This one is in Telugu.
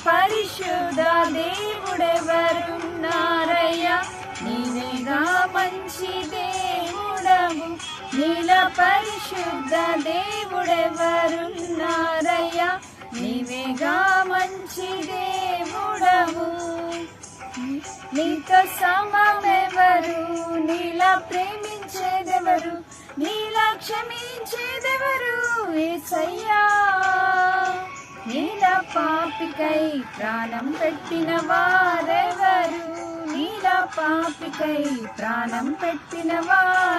పరిశుద్ధ దేవుడెవరున్నారయ్యా, నీవేగా మంచి దేవుడవు. నీల పరిశుద్ధ దేవుడెవరున్నారయ్యా, నీవేగా మంచి దేవుడవు. నీతో సమమెవరు, నీలా ప్రేమించేదెవరు, నీలా క్షమించేదెవరు యేసయ్యా. నీలా పాపికై ప్రాణం పెట్టిన వారెవరు, నీలా పాపికై ప్రాణం పెట్టిన వారు